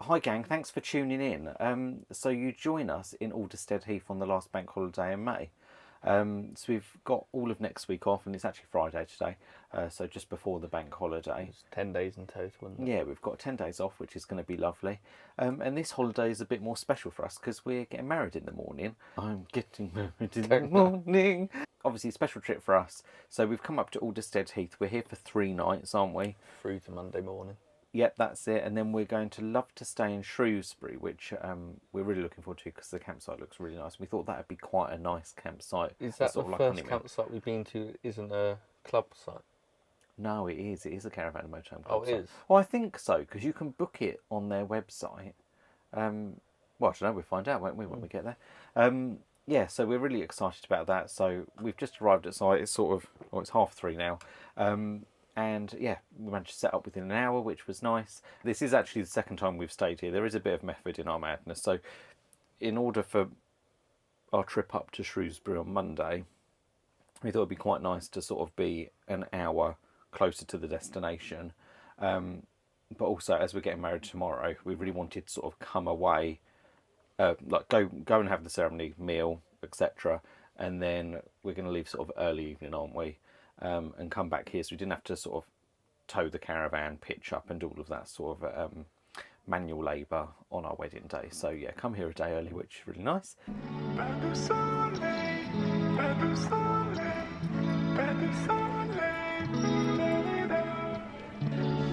Hi gang, thanks for tuning in. So you join us in Alderstead Heath on the last bank holiday in May. So we've got all of next week off, and it's actually Friday today, so just before the bank holiday. It's 10 days in total, isn't it? Yeah, we've got 10 days off, which is going to be lovely. And this holiday is a bit more special for us because we're getting married in the morning. I'm getting married in the morning. Obviously, a special trip for us. So we've come up to Alderstead Heath. We're here for 3 nights, aren't we? Through to Monday morning. Yep, that's it. And then we're going to Love2Stay in Shrewsbury, which we're really looking forward to because the campsite looks really nice. We thought that would be quite a nice campsite. Is that sort the of first Honeymoon. campsite we've been to isn't a club site? No, it is. It is a caravan and motorhome Oh, club it site. is? Well, I think so, because you can book it on their website. Well, I don't know. We'll find out, won't we, when we get there. Yeah, so we're really excited about that. So we've just arrived at site. It's sort of, it's 3:30 now. And yeah, we managed to set up within an hour, which was nice. This is actually the second time we've stayed here. There is a bit of method in our madness. So in order for our trip up to Shrewsbury on Monday, we thought it'd be quite nice to sort of be an hour closer to the destination. But also, as we're getting married tomorrow, we really wanted to sort of come away, like go and have the ceremony, meal, etc. And then we're going to leave sort of early evening, aren't we? And come back here, so we didn't have to sort of tow the caravan, pitch up, and do all of that sort of manual labour on our wedding day. So yeah, come here a day early, which is really nice.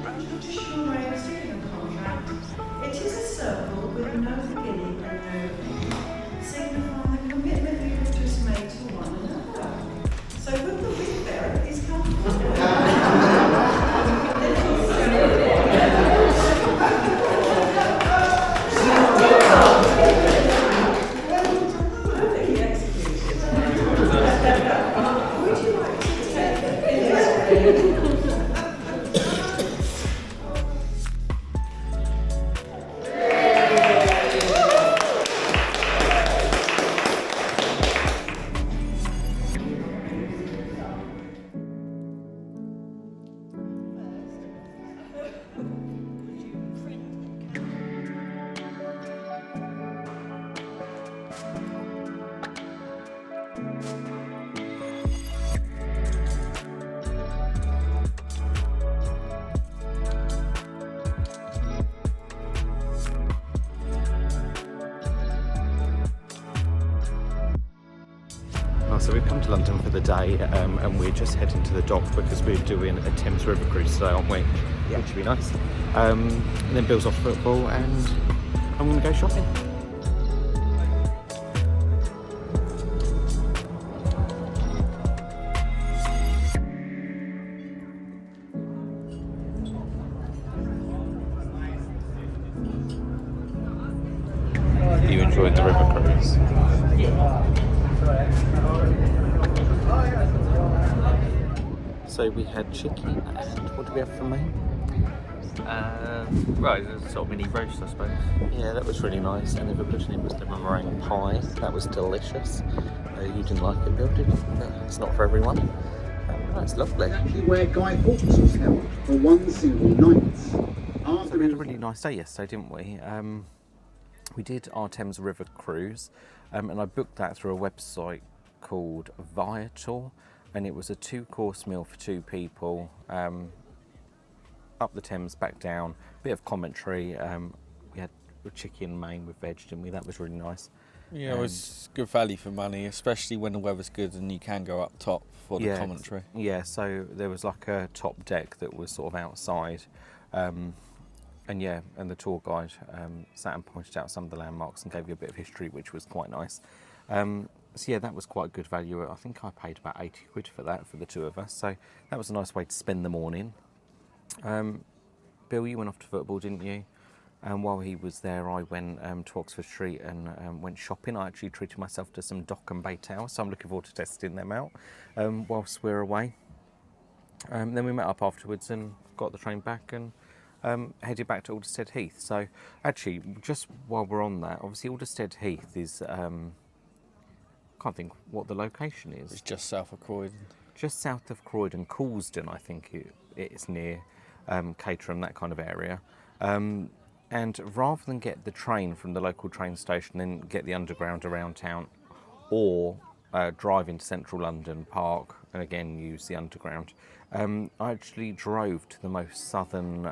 Traditional way of sealing a contract. It is a circle with no beginning and no end, signifying the commitment you have just made to one another. So will the ring bearer please come perfectly executed. Would you like to take So we've come to London for the day, and we're just heading to the dock because we're doing a Thames River cruise today, aren't we? Yeah. Which would be nice. And then Bill's off football, and I'm going to go shopping. You enjoyed the river cruise? So we had chicken, and what did we have for main? Right, it's a sort of mini roast, I suppose. Yeah, that was really nice. And the putting was the meringue pie. That was delicious. You didn't like it, Bill, did you? No, it's not for everyone. That's lovely. Where Guy Fawkes was held for one single night. So we had a really nice day yesterday, didn't we? We did our Thames River cruise, and I booked that through a website called Viator, and it was a 2-course meal for 2 people, up the Thames, back down, bit of commentary. We had chicken main with veg, didn't we? That was really nice. Yeah, it was good value for money, especially when the weather's good and you can go up top for the commentary. Yeah, so there was like a top deck that was sort of outside, and the tour guide sat and pointed out some of the landmarks and gave you a bit of history, which was quite nice. So yeah, that was quite good value. I think I paid about 80 quid for that for the 2 of us, so that was a nice way to spend the morning. Bill, you went off to football, didn't you? And while he was there, I went to Oxford Street and went shopping. I actually treated myself to some Dock and Bay towels, so I'm looking forward to testing them out whilst we're away. Then we met up afterwards and got the train back and headed back to Alderstead Heath. So actually, just while we're on that, obviously Alderstead Heath is, can't think what the location is. It's just south of Croydon. Just south of Croydon, Coulsdon, I think it's near, Caterham, that kind of area. And rather than get the train from the local train station and get the underground around town, or drive into central London, park, and again use the underground, I actually drove to the most southern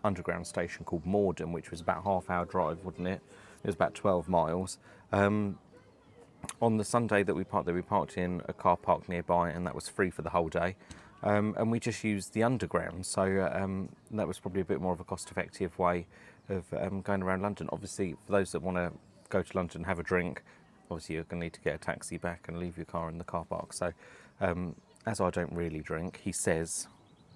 underground station called Morden, which was about a half-hour drive, wasn't it? It was about 12 miles. On the Sunday that we parked there, we parked in a car park nearby, and that was free for the whole day. And we just used the underground, so that was probably a bit more of a cost-effective way of going around London. Obviously, for those that want to go to London and have a drink, obviously you're going to need to get a taxi back and leave your car in the car park. So, as I don't really drink, he says,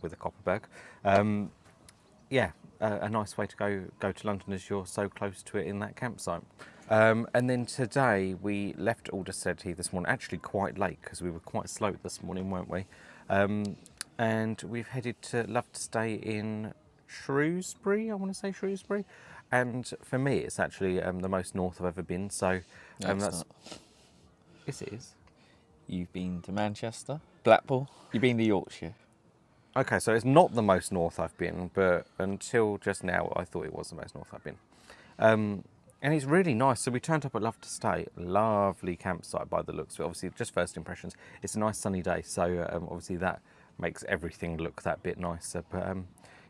with a Copperberg, a nice way to go to London as you're so close to it in that campsite. And then today we left Alderstead Heath this morning, actually quite late because we were quite slow this morning, weren't we? And we've headed to Love2Stay in Shrewsbury, I want to say Shrewsbury. And for me, it's actually the most north I've ever been. So that's not. Yes, it is. You've been to Manchester, Blackpool. You've been to Yorkshire. Okay, so it's not the most north I've been, but until just now, I thought it was the most north I've been. And it's really nice. So we turned up at Love2Stay, lovely campsite by the looks of it. Obviously, just first impressions. It's a nice sunny day, so obviously that makes everything look that bit nicer. But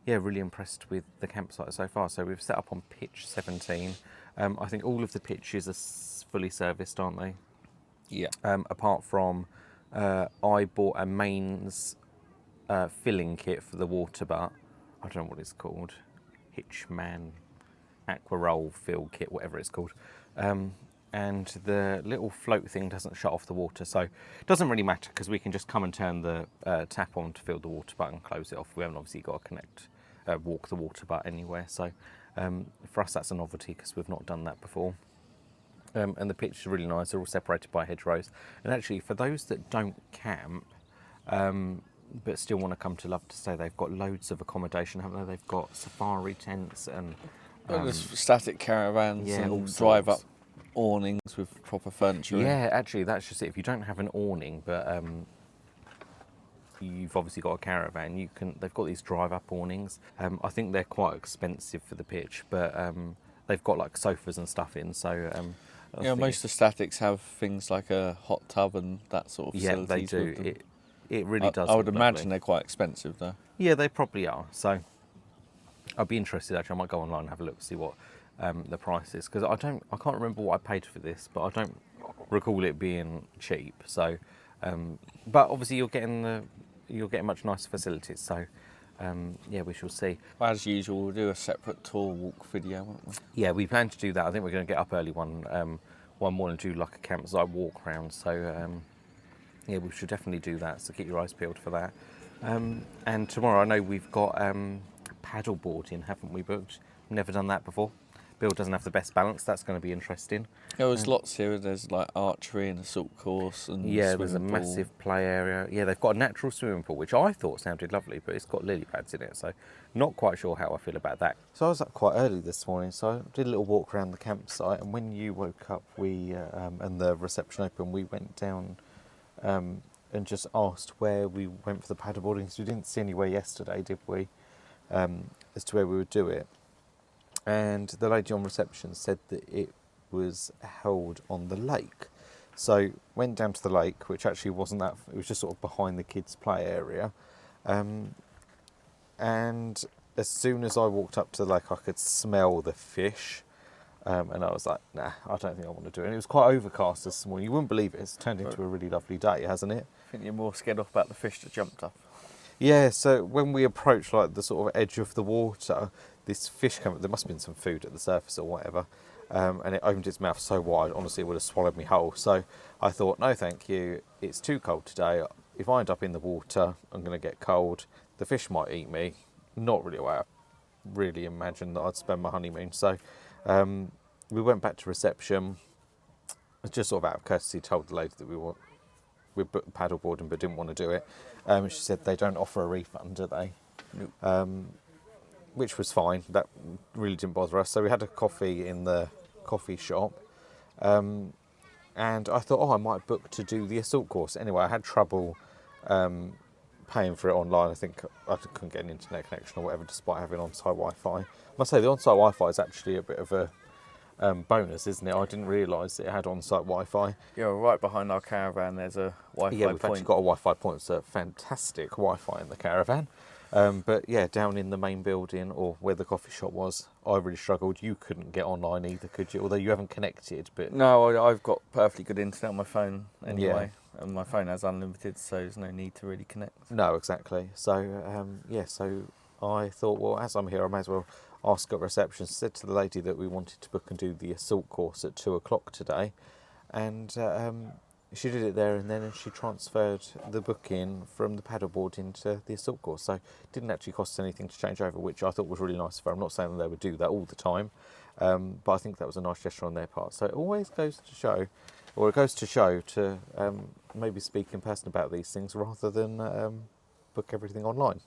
yeah, really impressed with the campsite so far. So we've set up on pitch 17. I think all of the pitches are fully serviced, aren't they? Yeah. Apart from I bought a mains filling kit for the water butt. I don't know what it's called. Hitchman Aqua Roll fill kit, whatever it's called. And the little float thing doesn't shut off the water, so it doesn't really matter because we can just come and turn the tap on to fill the water butt and close it off. We haven't obviously got to walk the water butt anywhere, so for us that's a novelty because we've not done that before. And the pitch is really nice. They're all separated by hedgerows. And actually, for those that don't camp, but still want to come to Love2Stay, they've got loads of accommodation, haven't they? They've got safari tents and There's static caravans yeah, all and drive-up sorts. awnings with proper furniture in. Yeah, actually, that's just it. If you don't have an awning, but you've obviously got a caravan, they've got these drive-up awnings. I think they're quite expensive for the pitch, but they've got like sofas and stuff in. So Yeah, most of the statics have things like a hot tub and that sort of yeah, facilities. they do. with them. It really does. I would look imagine lovely. they're quite expensive though. Yeah, they probably are. So I'd be interested. Actually, I might go online and have a look to see what the price is because I can't remember what I paid for this, but I don't recall it being cheap. So, but obviously you're getting much nicer facilities. So, yeah, we shall see. As usual, we'll do a separate tour walk video, won't we? Yeah, we plan to do that. I think we're going to get up early one morning and do like a campsite walk round. So, yeah, we should definitely do that. So keep your eyes peeled for that. And tomorrow, I know we've got paddle boarding, haven't we, booked? Never done that before. Bill doesn't have the best balance. That's going to be interesting. There's lots here. There's like archery and assault course and Yeah, there's a swimming pool. massive play area. Yeah, they've got a natural swimming pool, which I thought sounded lovely, but it's got lily pads in it, so not quite sure how I feel about that. So I was up quite early this morning, so I did a little walk around the campsite, and when you woke up, we and the reception opened, we went down and just asked where we went for the paddleboarding, because we didn't see anywhere yesterday, did we, as to where we would do it. And the lady on reception said that it was held on the lake. So went down to the lake, which actually wasn't that, it was just sort of behind the kids' play area. And as soon as I walked up to the lake, I could smell the fish. And I was like, nah, I don't think I want to do it. And it was quite overcast this morning. You wouldn't believe it. It's turned into a really lovely day, hasn't it? I think you're more scared off about the fish that jumped up. Yeah, so when we approached like the sort of edge of the water, this fish came up. There must have been some food at the surface or whatever. And it opened its mouth so wide, honestly, it would have swallowed me whole. So I thought, no, thank you. It's too cold today. If I end up in the water, I'm going to get cold. The fish might eat me. Not really what I really imagined that I'd spend my honeymoon. So we went back to reception. Just sort of out of courtesy, told the lady that we booked paddleboarding but didn't want to do it. She said they don't offer a refund, do they? Nope. Which was fine. That really didn't bother us. So we had a coffee in the coffee shop. And I thought, I might book to do the assault course. Anyway, I had trouble paying for it online. I think I couldn't get an internet connection or whatever, despite having on-site Wi-Fi. I must say the on-site Wi-Fi is actually a bit of a bonus, isn't it? I didn't realise it had on-site Wi-Fi. Yeah, right behind our caravan there's a Wi-Fi Yeah, we've point. actually got a Wi-Fi point. It's a fantastic Wi-Fi in the caravan. But yeah, down in the main building or where the coffee shop was, I really struggled. You couldn't get online either, could you? Although you haven't connected, but No, I've got perfectly good internet on my phone anyway, and my phone has unlimited, so there's no need to really connect. no, exactly. So yeah, so I thought, well, as I'm here, I may as well ask at reception. Said to the lady that we wanted to book and do the assault course at 2:00 today, and she did it there and then, and she transferred the booking from the paddleboard into the assault course. So it didn't actually cost anything to change over, which I thought was really nice of her. I'm not saying that they would do that all the time, but I think that was a nice gesture on their part. So it always goes to show, or it goes to show to maybe speak in person about these things rather than book everything online.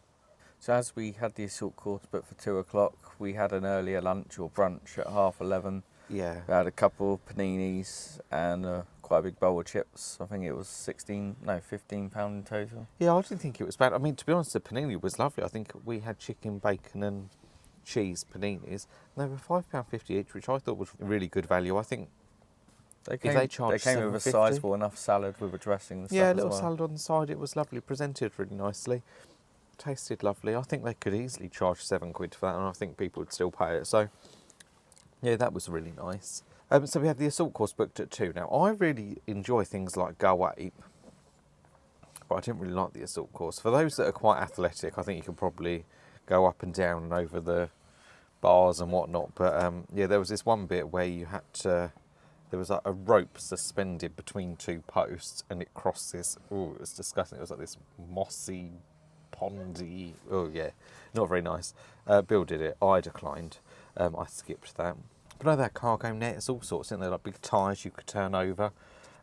So as we had the assault course booked for 2:00, we had an earlier lunch or brunch at 11:30. Yeah. We had a couple of paninis and quite a big bowl of chips. I think it was £15 in total. Yeah, I didn't think it was bad. I mean, to be honest, the panini was lovely. I think we had chicken, bacon and cheese paninis. And they were £5.50 each, which I thought was really good value. I think They they came charged with a £7.50. sizable enough salad with a dressing and stuff yeah, a as little well. salad on the side. It was lovely, presented really nicely. Tasted lovely. I think they could easily charge £7 for that, and I think people would still pay it. So, yeah, that was really nice. So we have the assault course booked at 2. Now, I really enjoy things like Go Ape, but I didn't really like the assault course. For those that are quite athletic, I think you can probably go up and down and over the bars and whatnot. But yeah, there was this one bit where you had to, there was like a rope suspended between two posts, and it crossed this, oh, it was disgusting. It was like this mossy, pondy, oh yeah, not very nice. Bill did it, I declined. I skipped that. But no, that cargo net, it's all sorts, isn't there? Like big tyres you could turn over.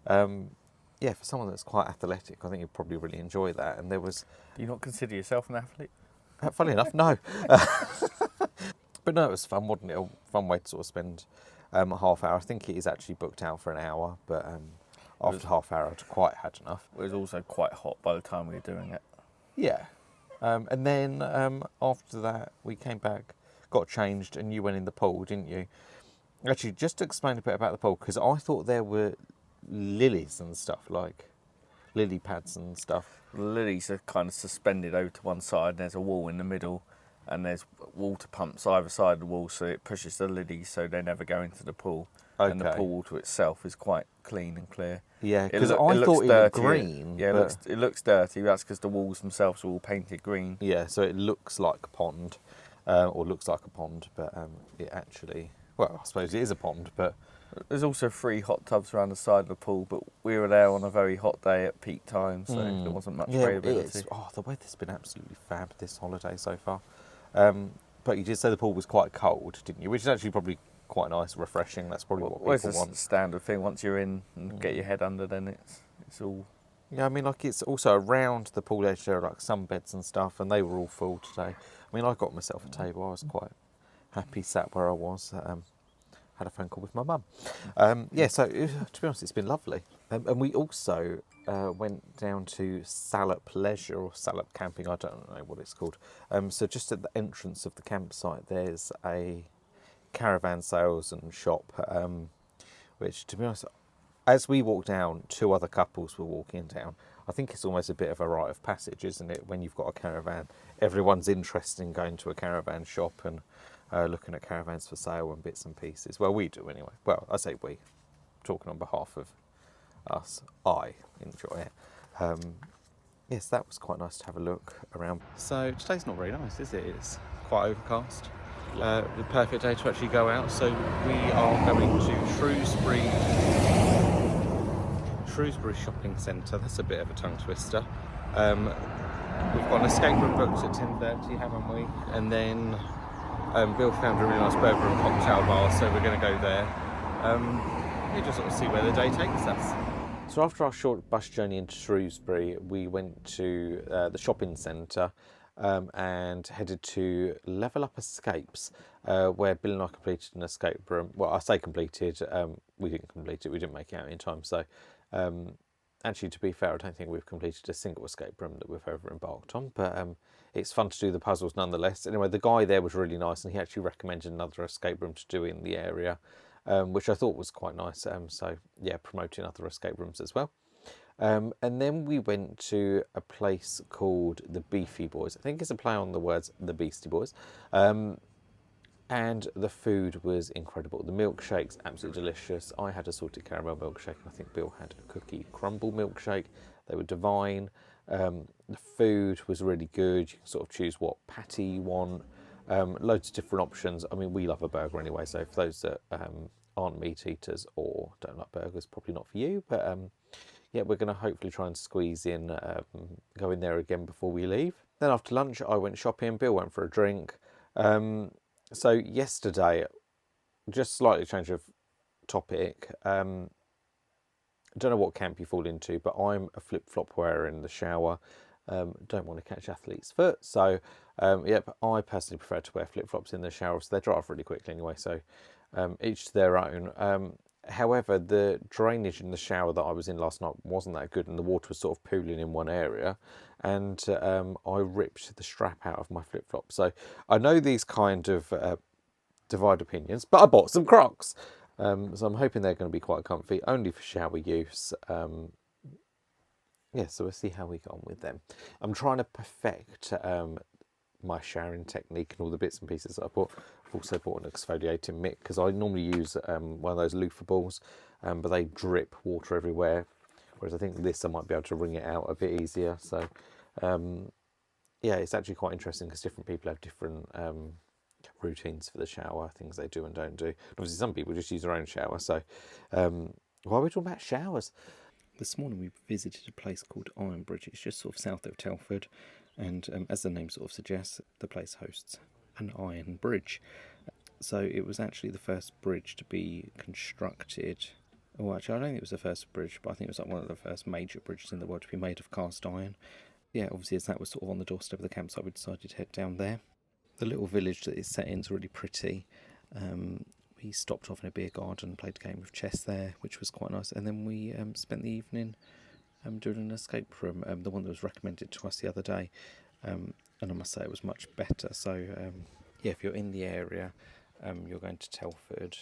Yeah, for someone that's quite athletic, I think you'd probably really enjoy that. And there was, Do you not consider yourself an athlete? funny enough, no. But no, it was fun, wasn't it? A fun way to sort of spend a half hour. I think it is actually booked out for an hour, but after half hour, I'd quite had enough. It was also quite hot by the time we were doing it. Yeah. And then after that, we came back, got changed, and you went in the pool, didn't you? Actually, just to explain a bit about the pool, because I thought there were lilies and stuff, like lily pads and stuff. The lilies are kind of suspended over to one side, and there's a wall in the middle, and there's water pumps either side of the wall, so it pushes the lilies so they never go into the pool. And the Okay. pool water itself is quite clean and clear. Yeah, It because loo- I it looks thought it looked dirty. green. Yeah, but- it looks dirty. That's because the walls themselves are all painted green. Yeah, so it looks like a pond, or looks like a pond, but it actually, well, I suppose it is a pond, but There's also 3 hot tubs around the side of the pool, but we were there on a very hot day at peak time, so there wasn't much yeah, availability. the weather's been absolutely fab this holiday so far. But you did say the pool was quite cold, didn't you? Which is actually probably quite nice, refreshing. That's probably what Well, it's people a want. standard thing. Once you're in and get your head under, then it's all. Yeah, I mean, like it's also around the pool edge there are like some beds and stuff, and they were all full today. I mean, I got myself a table. I was quite happy sat where I was. Had a phone call with my mum. Yeah, so to be honest, it's been lovely. And we also went down to Salop Leisure or Salop Camping. I don't know what it's called. So just at the entrance of the campsite, there's a caravan sales and shop, which, to be honest, as we walked down, 2 other couples were walking down. I think it's almost a bit of a rite of passage, isn't it? When you've got a caravan, everyone's interested in going to a caravan shop and looking at caravans for sale and bits and pieces. Well, we do anyway. Well, I say we, talking on behalf of us. I enjoy it. Yes, that was quite nice to have a look around. So today's not very nice, is it? It's quite overcast. The perfect day to actually go out. So we are going to Shrewsbury Shopping Centre. That's a bit of a tongue twister. We've got an escape room booked at 10:30, haven't we? And then Bill found a really nice burger and cocktail bar, so we're going to go there. Yeah, just sort of see where the day takes us. So after our short bus journey into Shrewsbury, we went to the shopping centre and headed to Level Up Escapes, where Bill and I completed an escape room. Well, I say completed, we didn't complete it, we didn't make it out in time, so Actually, to be fair, I don't think we've completed a single escape room that we've ever embarked on, but it's fun to do the puzzles nonetheless. Anyway, the guy there was really nice, and he actually recommended another escape room to do in the area, which I thought was quite nice. So yeah, promoting other escape rooms as well. And then we went to a place called the Beefy Boys. I think it's a play on the words the Beastie Boys. And the food was incredible. The milkshakes, absolutely delicious. I had a salted caramel milkshake, and I think Bill had a cookie crumble milkshake. They were divine. The food was really good. You can sort of choose what patty you want. Loads of different options. I mean, we love a burger anyway, so for those that aren't meat eaters or don't like burgers, probably not for you. But yeah, we're going to hopefully try and squeeze in, go in there again before we leave. Then after lunch, I went shopping. Bill went for a drink. So yesterday, just slightly change of topic. Don't know what camp you fall into, but I'm a flip-flop wearer in the shower. Don't want to catch athlete's foot, so yep, I personally prefer to wear flip-flops in the shower, so they dry off really quickly anyway, so each to their own. However, the drainage in the shower that I was in last night wasn't that good, and the water was sort of pooling in one area, and I ripped the strap out of my flip-flop. So I know these kind of divide opinions, but I bought some Crocs. So I'm hoping they're going to be quite comfy, only for shower use. Yeah, so we'll see how we get on with them. I'm trying to perfect my showering technique and all the bits and pieces that I bought. I've also bought an exfoliating mitt, because I normally use one of those loofah balls, but they drip water everywhere. Whereas I think this, I might be able to wring it out a bit easier. So yeah, it's actually quite interesting, because different people have different routines for the shower, things they do and don't do. Obviously, some people just use their own shower. So why are we talking about showers? This morning we visited a place called Ironbridge. It's just sort of south of Telford, and as the name sort of suggests, the place hosts an iron bridge. So it was actually the first bridge to be constructed. Oh, actually, I don't think it was the first bridge, but I think it was like one of the first major bridges in the world to be made of cast iron. Yeah, obviously, as that was sort of on the doorstep of the campsite, we decided to head down there. The little village that it's set in is really pretty. We stopped off in a beer garden, played a game of chess there, which was quite nice. And then we spent the evening doing an escape room, the one that was recommended to us the other day. And I must say it was much better. So, yeah, if you're in the area, you're going to Telford,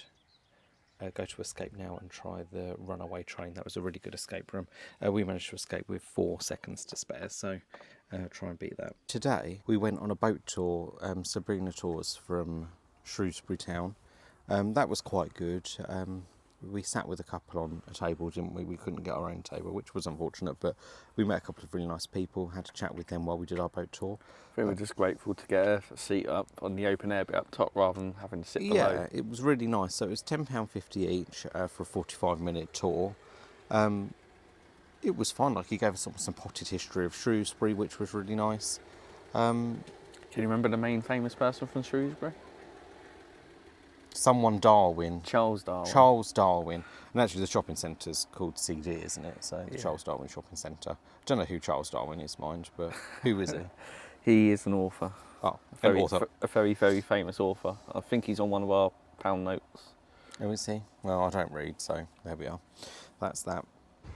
go to Escape Now and try the Runaway Train. That was a really good escape room. We managed to escape with 4 seconds to spare, so try and beat that. Today, we went on a boat tour, Sabrina Tours from Shrewsbury town. That was quite good. We sat with a couple on a table, didn't we? We couldn't get our own table, which was unfortunate, but we met a couple of really nice people, had a chat with them while we did our boat tour. I think we're just grateful to get a seat up on the open air bit up top rather than having to sit below. Yeah, it was really nice. So it was £10.50 each for a 45-minute tour. It was fun. Like, he gave us some potted history of Shrewsbury, which was really nice. Can you remember the main famous person from Shrewsbury? Someone Darwin. Charles Darwin. Charles Darwin. And actually the shopping centre's called CD, isn't it? So the Charles Darwin Shopping Centre. I don't know who Charles Darwin is, mind, but who is he? He is an author. Oh, an author. A very, very famous author. I think he's on one of our pound notes. Oh, is he? Well, I don't read, so there we are. That's that.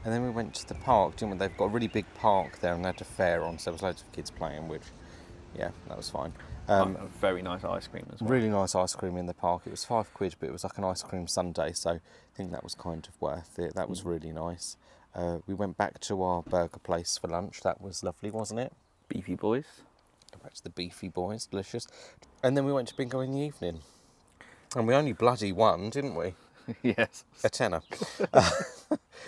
And then we went to the park, didn't we? They've got a really big park there, and they had a fair on, so there was loads of kids playing, which, yeah, that was fine. A very nice ice cream as well. Really nice ice cream in the park. It was £5, but it was like an ice cream sundae, so I think that was kind of worth it. That was really nice. We went back to our burger place for lunch. That was lovely, wasn't it? Beefy Boys. Go back to the Beefy Boys, delicious. And then we went to bingo in the evening. And we only bloody won, didn't we? Yes. A tenner.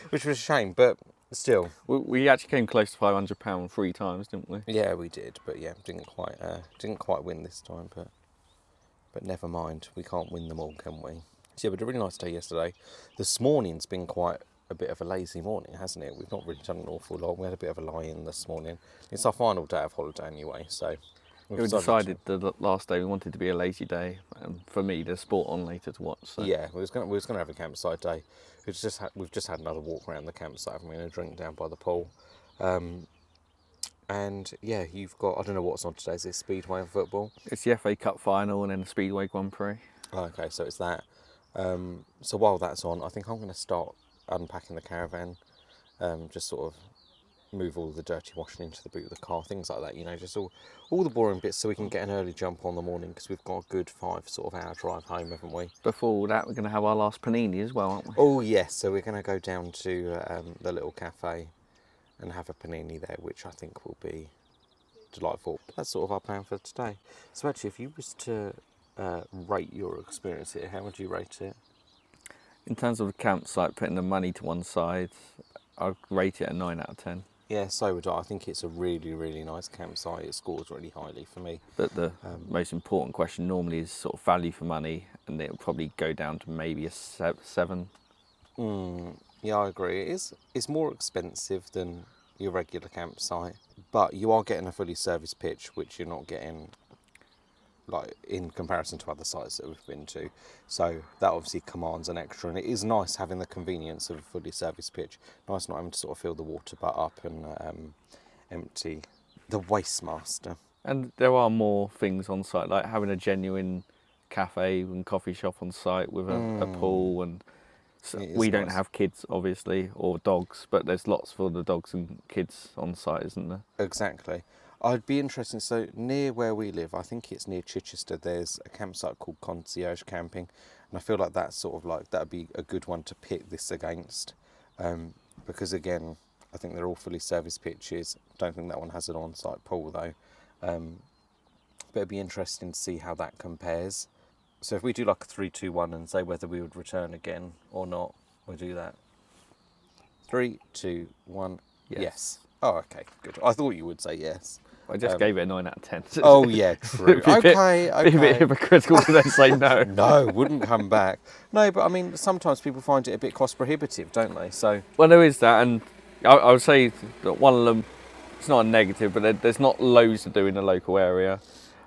Which was a shame, but still. We actually came close to £500 3 times, didn't we? Yeah, we did, but yeah, didn't quite win this time, but never mind. We can't win them all, can we? So yeah, we had a really nice day yesterday. This morning's been quite a bit of a lazy morning, hasn't it? We've not really done an awful lot. We had a bit of a lie-in this morning. It's our final day of holiday anyway, so we decided the last day we wanted to be a lazy day, and for me, there's sport on later to watch. So. Yeah, we was gonna have a campsite day. We've just had another walk around the campsite, haven't we, and a drink down by the pool. And yeah, you've got, I don't know what's on today. Is it Speedway and football? It's the FA Cup final and then the Speedway Grand Prix. Oh, okay, so it's that. So while that's on, I think I'm going to start unpacking the caravan just sort of move all the dirty washing into the boot of the car, things like that, you know, just all the boring bits so we can get an early jump on the morning, because we've got a good 5 sort of hour drive home, haven't we? Before all that, we're going to have our last panini as well, aren't we? Oh yes, so we're going to go down to the little cafe and have a panini there, which I think will be delightful. That's sort of our plan for today. So actually, if you was to rate your experience here, how would you rate it? In terms of the campsite, putting the money to one side, I'd rate it a 9 out of 10. Yeah, so would I. I think it's a really, really nice campsite. It scores really highly for me. But the most important question normally is sort of value for money, and it'll probably go down to maybe a 7. Yeah, I agree. It's more expensive than your regular campsite, but you are getting a fully serviced pitch, which you're not getting like in comparison to other sites that we've been to. So that obviously commands an extra, and it is nice having the convenience of a fully serviced pitch. Nice not having to sort of fill the water butt up and empty the waste master. And there are more things on site, like having a genuine cafe and coffee shop on site with a pool, and we don't have kids obviously, or dogs, but there's lots for the dogs and kids on site, isn't there? Exactly. I'd be interested, so near where we live, I think it's near Chichester, there's a campsite called Concierge Camping, and I feel like that's sort of like, that'd be a good one to pit this against, because again, I think they're all fully serviced pitches. Don't think that one has an on-site pool though, but it'd be interesting to see how that compares. So if we do like a 3, 2, 1 and say whether we would return again or not, we'll do that. 3, 2, 1, yes. Oh, okay, good. I thought you would say yes. I just gave it a 9 out of 10. Oh yeah, true. Okay. Be a bit hypocritical to then say no. No, wouldn't come back. No, but I mean, sometimes people find it a bit cost prohibitive, don't they? So. Well, there is that, and I would say that one of them, it's not a negative, but there's not loads to do in the local area.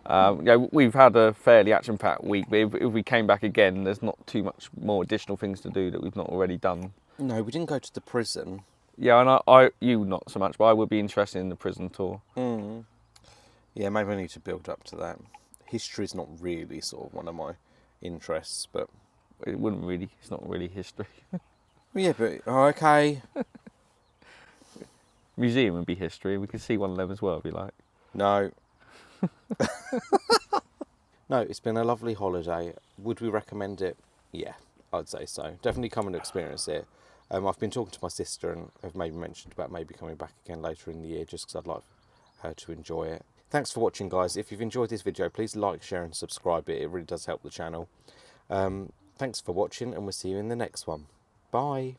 You know, we've had a fairly action-packed week, but if we came back again, there's not too much more additional things to do that we've not already done. No, we didn't go to the prison. Yeah, and you not so much, but I would be interested in the prison tour. Yeah, maybe I need to build up to that. History's not really sort of one of my interests, but It's not really history. yeah, but okay. Museum would be history. We could see one of them as well, if you like. No. No, it's been a lovely holiday. Would we recommend it? Yeah, I'd say so. Definitely come and experience it. I've been talking to my sister and have maybe mentioned about maybe coming back again later in the year, just because I'd like her to enjoy it. Thanks for watching, guys. If you've enjoyed this video, please like, share and subscribe. It really does help the channel. Thanks for watching, and we'll see you in the next one. Bye.